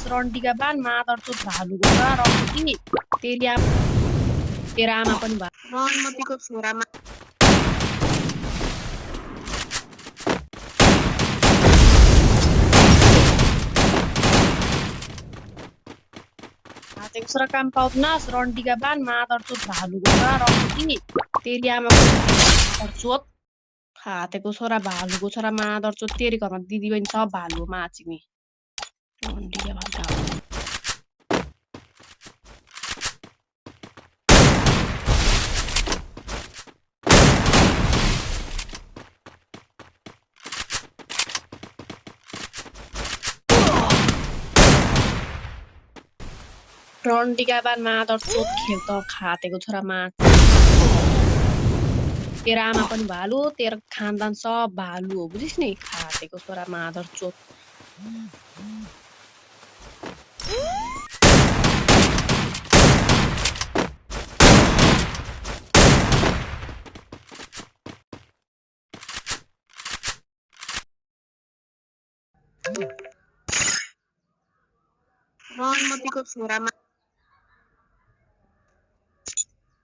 रन्डीका बान मादरचोद भालुको र रक्ती तेरो आमा पनि रनमतीको छोरामा हातेको छोरा काम पाउँदैनस् रन्डीका बान मादरचोद भालुको र रक्ती तेरी आमा पनि मादरचोद हातेको छोरा भालुको छोरा मादरचोद तेरी घरमा दिदी बहिनी सब भालु माचिमी रन्डीका बान रन्डीका बान मादरचोद खेल त खातेको छोरा माच तेरो आमा पनि भालु तेरो खानदान सब भालु हो बुझिस् नि खातेको छोरा मादरचोद रनमतीको छोरामा